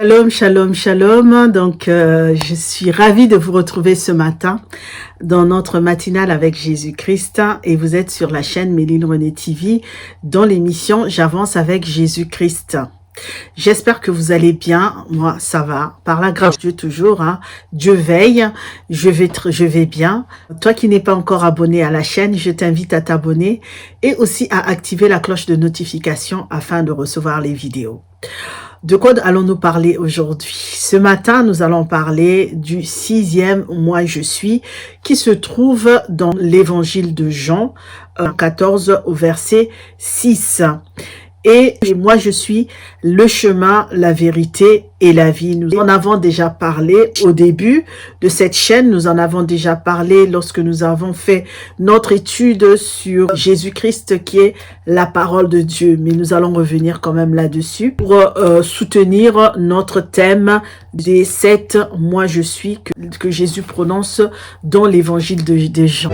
Shalom, shalom, shalom. Donc, je suis ravie de vous retrouver ce matin dans notre matinale avec Jésus-Christ. Et vous êtes sur la chaîne Méline René TV dans l'émission J'avance avec Jésus-Christ. J'espère que vous allez bien. Moi, ça va. Par la grâce de Dieu toujours. Dieu veille. Je vais bien. Toi qui n'es pas encore abonné à la chaîne, je t'invite à t'abonner et aussi à activer la cloche de notification afin de recevoir les vidéos. De quoi allons-nous parler aujourd'hui? Ce matin, nous allons parler du 6e Moi je suis qui se trouve dans l'évangile de Jean 14 au verset 6. Et moi, je suis le chemin, la vérité et la vie. Nous en avons déjà parlé au début de cette chaîne. Nous en avons déjà parlé lorsque nous avons fait notre étude sur Jésus-Christ qui est la parole de Dieu. Mais nous allons revenir quand même là-dessus pour soutenir notre thème des 7 « Moi je suis » que Jésus prononce dans l'évangile de Jean.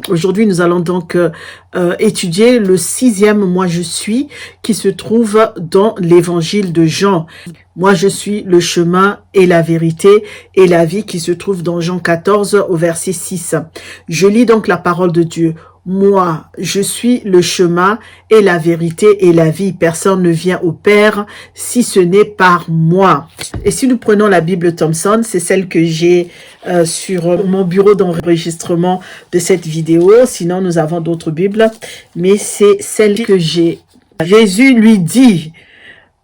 Aujourd'hui, nous allons donc étudier le 6e Moi je suis qui se trouve dans l'évangile de Jean. Moi je suis le chemin et la vérité et la vie qui se trouve dans Jean 14 au verset 6. Je lis donc la parole de Dieu. Moi, je suis le chemin et la vérité et la vie. Personne ne vient au Père si ce n'est par moi. Et si nous prenons la Bible Thompson, c'est celle que j'ai sur mon bureau d'enregistrement de cette vidéo. Sinon, nous avons d'autres Bibles, mais c'est celle que j'ai. Jésus lui dit,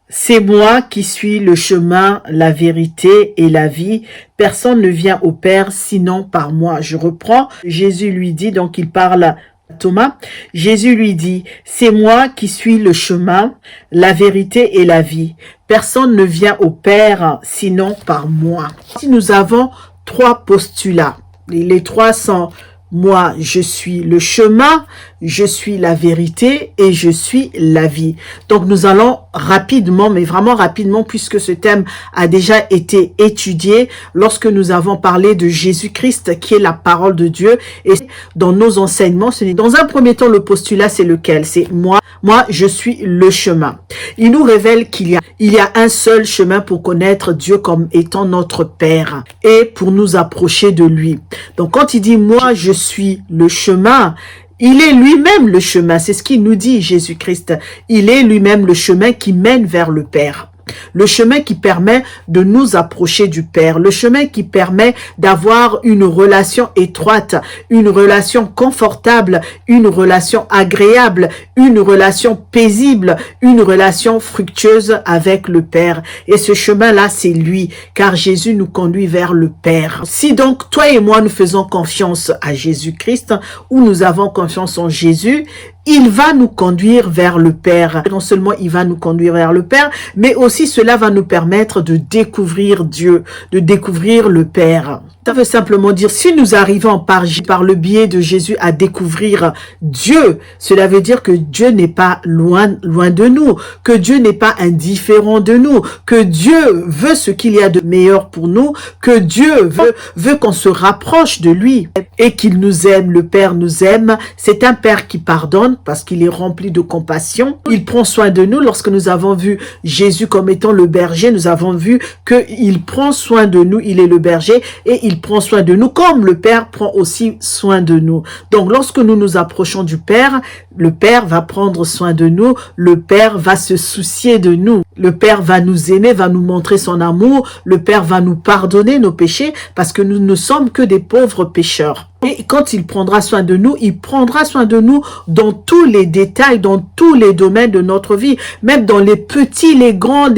c'est moi qui suis le chemin, la vérité et la vie. Personne ne vient au Père sinon par moi. Je reprends. Jésus lui dit, donc il parle à Thomas. Jésus lui dit, c'est moi qui suis le chemin, la vérité et la vie. Personne ne vient au Père sinon par moi. Si nous avons 3 postulats, les 3 sont moi, je suis le chemin, je suis la vérité et je suis la vie. Donc nous allons rapidement, mais vraiment rapidement, puisque ce thème a déjà été étudié lorsque nous avons parlé de Jésus-Christ qui est la parole de Dieu. Et dans nos enseignements, dans un premier temps, le postulat c'est lequel? C'est moi, je suis le chemin. Il nous révèle qu'il y a un seul chemin pour connaître Dieu comme étant notre Père et pour nous approcher de lui. Donc quand il dit moi, je suis le chemin, il est lui-même le chemin. C'est ce qu'il nous dit, Jésus-Christ. Il est lui-même le chemin qui mène vers le Père. Le chemin qui permet de nous approcher du Père, le chemin qui permet d'avoir une relation étroite, une relation confortable, une relation agréable, une relation paisible, une relation fructueuse avec le Père. Et ce chemin-là, c'est lui, car Jésus nous conduit vers le Père. Si donc toi et moi, nous faisons confiance à Jésus-Christ, ou nous avons confiance en Jésus, il va nous conduire vers le Père. Non seulement il va nous conduire vers le Père, mais aussi cela va nous permettre de découvrir Dieu, de découvrir le Père. Ça veut simplement dire, si nous arrivons par le biais de Jésus à découvrir Dieu, cela veut dire que Dieu n'est pas loin de nous, que Dieu n'est pas indifférent de nous, que Dieu veut ce qu'il y a de meilleur pour nous, que Dieu veut qu'on se rapproche de lui et qu'il nous aime. Le Père nous aime. C'est un Père qui pardonne parce qu'il est rempli de compassion. Il prend soin de nous. Lorsque nous avons vu Jésus comme étant le berger, nous avons vu qu'il prend soin de nous. Il est le berger et il prend soin de nous comme le Père prend aussi soin de nous. Donc lorsque nous nous approchons du Père, le Père va prendre soin de nous, le Père va se soucier de nous, le Père va nous aimer, va nous montrer son amour, le Père va nous pardonner nos péchés parce que nous ne sommes que des pauvres pécheurs. Et quand il prendra soin de nous, il prendra soin de nous dans tous les détails, dans tous les domaines de notre vie, même dans les petits, les grands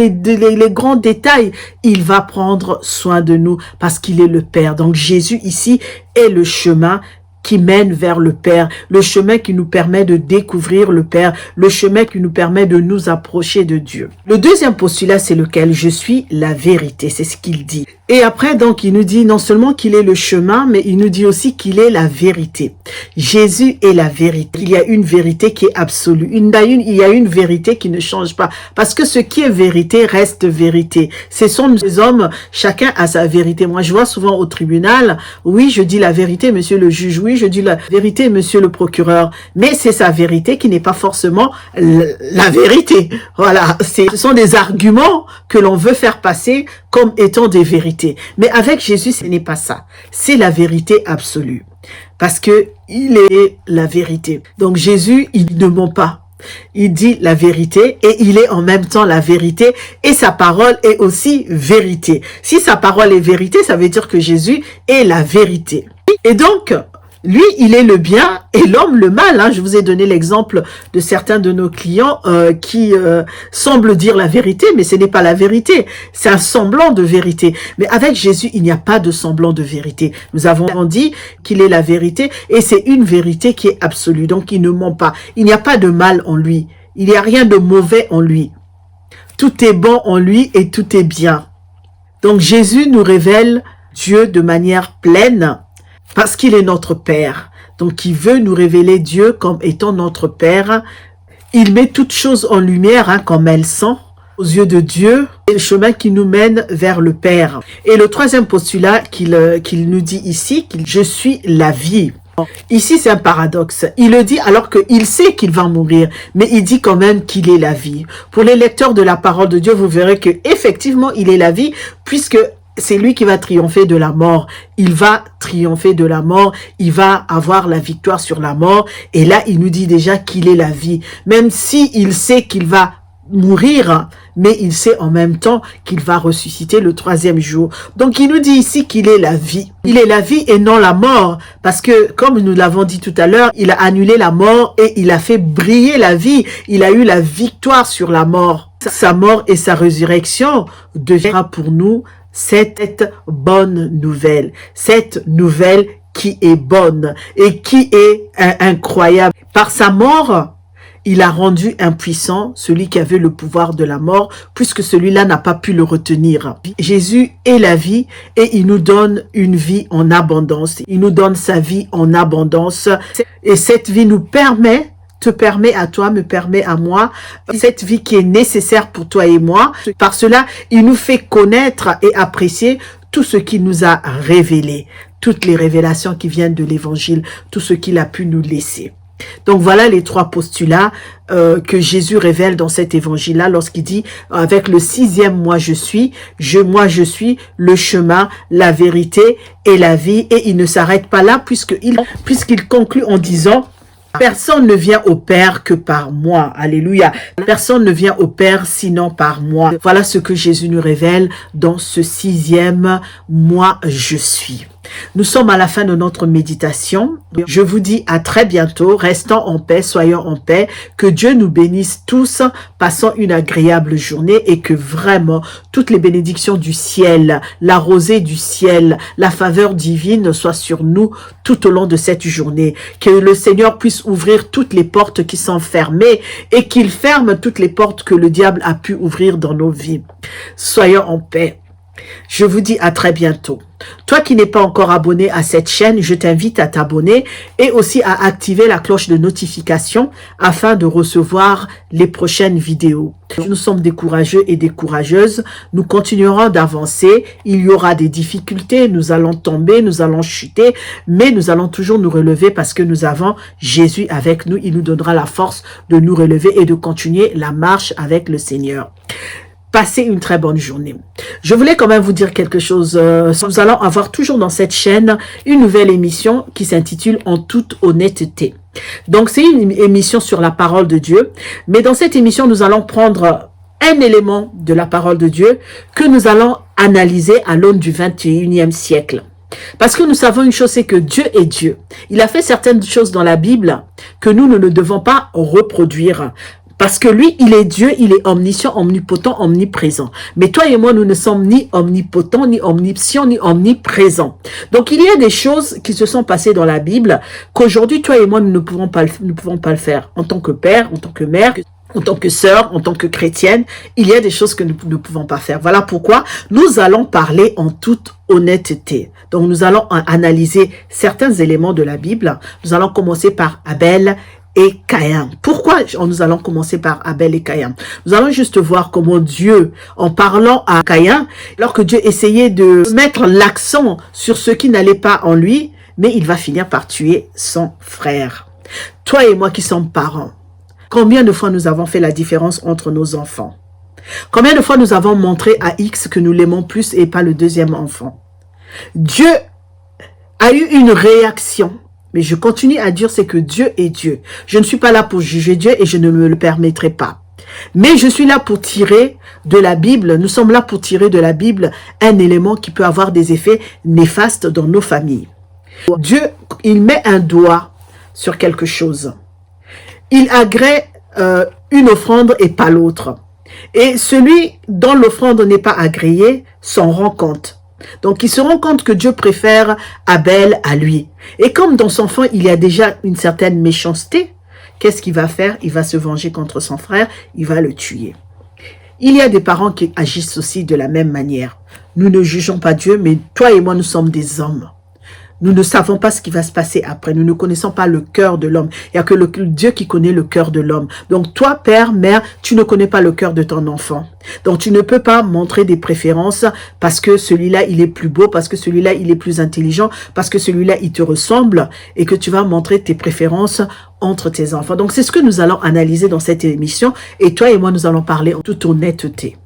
détails, il va prendre soin de nous parce qu'il est le Père. Donc Jésus ici est le chemin qui mène vers le Père, le chemin qui nous permet de découvrir le Père, le chemin qui nous permet de nous approcher de Dieu. Le deuxième postulat, c'est lequel? Je suis la vérité, c'est ce qu'il dit. Et après, donc, il nous dit non seulement qu'il est le chemin, mais il nous dit aussi qu'il est la vérité. Jésus est la vérité. Il y a une vérité qui est absolue. Il y a une vérité qui ne change pas. Parce que ce qui est vérité reste vérité. Ce sont les hommes, chacun a sa vérité. Moi, je vois souvent au tribunal, oui, je dis la vérité, monsieur le juge, oui, je dis la vérité, monsieur le procureur. Mais c'est sa vérité qui n'est pas forcément la vérité. Voilà, ce sont des arguments que l'on veut faire passer comme étant des vérités. Mais avec Jésus, ce n'est pas ça. C'est la vérité absolue. Parce que il est la vérité. Donc Jésus, il ne ment pas. Il dit la vérité et il est en même temps la vérité et sa parole est aussi vérité. Si sa parole est vérité, ça veut dire que Jésus est la vérité. Et donc, lui, il est le bien et l'homme le mal. Hein. Je vous ai donné l'exemple de certains de nos clients qui semblent dire la vérité, mais ce n'est pas la vérité. C'est un semblant de vérité. Mais avec Jésus, il n'y a pas de semblant de vérité. Nous avons dit qu'il est la vérité et c'est une vérité qui est absolue. Donc, il ne ment pas. Il n'y a pas de mal en lui. Il n'y a rien de mauvais en lui. Tout est bon en lui et tout est bien. Donc, Jésus nous révèle Dieu de manière pleine. Parce qu'il est notre Père. Donc, il veut nous révéler Dieu comme étant notre Père. Il met toutes choses en lumière, hein, comme elles sont, aux yeux de Dieu. C'est le chemin qui nous mène vers le Père. Et le troisième postulat qu'il nous dit ici, je suis la vie. Ici, c'est un paradoxe. Il le dit alors qu'il sait qu'il va mourir, mais il dit quand même qu'il est la vie. Pour les lecteurs de la parole de Dieu, vous verrez que effectivement, il est la vie, puisque c'est lui qui va triompher de la mort. Il va triompher de la mort. Il va avoir la victoire sur la mort. Et là, il nous dit déjà qu'il est la vie. Même si il sait qu'il va mourir, mais il sait en même temps qu'il va ressusciter le troisième jour. Donc, il nous dit ici qu'il est la vie. Il est la vie et non la mort. Parce que, comme nous l'avons dit tout à l'heure, il a annulé la mort et il a fait briller la vie. Il a eu la victoire sur la mort. Sa mort et sa résurrection deviendra pour nous cette bonne nouvelle, cette nouvelle qui est bonne et qui est incroyable. Par sa mort, il a rendu impuissant celui qui avait le pouvoir de la mort, puisque celui-là n'a pas pu le retenir. Jésus est la vie et il nous donne une vie en abondance. Il nous donne sa vie en abondance et cette vie nous permet, te permet à toi, me permet à moi, cette vie qui est nécessaire pour toi et moi. Par cela, il nous fait connaître et apprécier tout ce qu'il nous a révélé, toutes les révélations qui viennent de l'évangile, tout ce qu'il a pu nous laisser. Donc voilà les trois postulats que Jésus révèle dans cet évangile-là lorsqu'il dit avec le sixième moi je suis le chemin, la vérité et la vie. Et il ne s'arrête pas là puisqu'il conclut en disant personne ne vient au Père que par moi. Alléluia. Personne ne vient au Père sinon par moi. Voilà ce que Jésus nous révèle dans ce sixième moi je suis. Nous sommes à la fin de notre méditation. Je vous dis à très bientôt. Restons en paix, soyons en paix. Que Dieu nous bénisse tous. Passons une agréable journée et que vraiment toutes les bénédictions du ciel, la rosée du ciel, la faveur divine soient sur nous tout au long de cette journée. Que le Seigneur puisse ouvrir toutes les portes qui sont fermées et qu'il ferme toutes les portes que le diable a pu ouvrir dans nos vies. Soyons en paix. Je vous dis à très bientôt. Toi qui n'es pas encore abonné à cette chaîne, je t'invite à t'abonner et aussi à activer la cloche de notification afin de recevoir les prochaines vidéos. Nous sommes des courageux et des courageuses. Nous continuerons d'avancer. Il y aura des difficultés. Nous allons tomber, nous allons chuter, mais nous allons toujours nous relever parce que nous avons Jésus avec nous. Il nous donnera la force de nous relever et de continuer la marche avec le Seigneur. Passez une très bonne journée. Je voulais quand même vous dire quelque chose. Nous allons avoir toujours dans cette chaîne une nouvelle émission qui s'intitule « En toute honnêteté ». Donc, c'est une émission sur la parole de Dieu. Mais dans cette émission, nous allons prendre un élément de la parole de Dieu que nous allons analyser à l'aune du 21e siècle. Parce que nous savons une chose, c'est que Dieu est Dieu. Il a fait certaines choses dans la Bible que nous ne devons pas reproduire. Parce que lui, il est Dieu, il est omniscient, omnipotent, omniprésent. Mais toi et moi, nous ne sommes ni omnipotents, ni omniscients, ni omniprésents. Donc, il y a des choses qui se sont passées dans la Bible qu'aujourd'hui, toi et moi, nous ne pouvons pas le faire. En tant que père, en tant que mère, en tant que sœur, en tant que chrétienne, il y a des choses que nous ne pouvons pas faire. Voilà pourquoi nous allons parler en toute honnêteté. Donc, nous allons analyser certains éléments de la Bible. Nous allons commencer par Abel et Caïn. Pourquoi nous allons commencer par Abel et Caïn? Nous allons juste voir comment Dieu, en parlant à Caïn, alors que Dieu essayait de mettre l'accent sur ce qui n'allait pas en lui, mais il va finir par tuer son frère. Toi et moi qui sommes parents, combien de fois nous avons fait la différence entre nos enfants? Combien de fois nous avons montré à X que nous l'aimons plus et pas le deuxième enfant? Dieu a eu une réaction. Mais je continue à dire, c'est que Dieu est Dieu. Je ne suis pas là pour juger Dieu et je ne me le permettrai pas. Mais je suis là pour tirer de la Bible, nous sommes là pour tirer de la Bible un élément qui peut avoir des effets néfastes dans nos familles. Dieu, il met un doigt sur quelque chose. Il agrée une offrande et pas l'autre. Et celui dont l'offrande n'est pas agréée s'en rend compte. Donc, il se rend compte que Dieu préfère Abel à lui. Et comme dans son fond, il y a déjà une certaine méchanceté, qu'est-ce qu'il va faire? Il va se venger contre son frère, il va le tuer. Il y a des parents qui agissent aussi de la même manière. Nous ne jugeons pas Dieu, mais toi et moi, nous sommes des hommes. Nous ne savons pas ce qui va se passer après. Nous ne connaissons pas le cœur de l'homme. Il n'y a que le Dieu qui connaît le cœur de l'homme. Donc toi, père, mère, tu ne connais pas le cœur de ton enfant. Donc tu ne peux pas montrer des préférences parce que celui-là, il est plus beau, parce que celui-là, il est plus intelligent, parce que celui-là, il te ressemble et que tu vas montrer tes préférences entre tes enfants. Donc c'est ce que nous allons analyser dans cette émission et toi et moi, nous allons parler en toute honnêteté.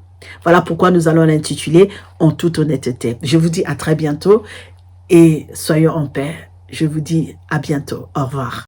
Voilà pourquoi nous allons l'intituler en toute honnêteté. Je vous dis à très bientôt. Et soyons en paix. Je vous dis à bientôt. Au revoir.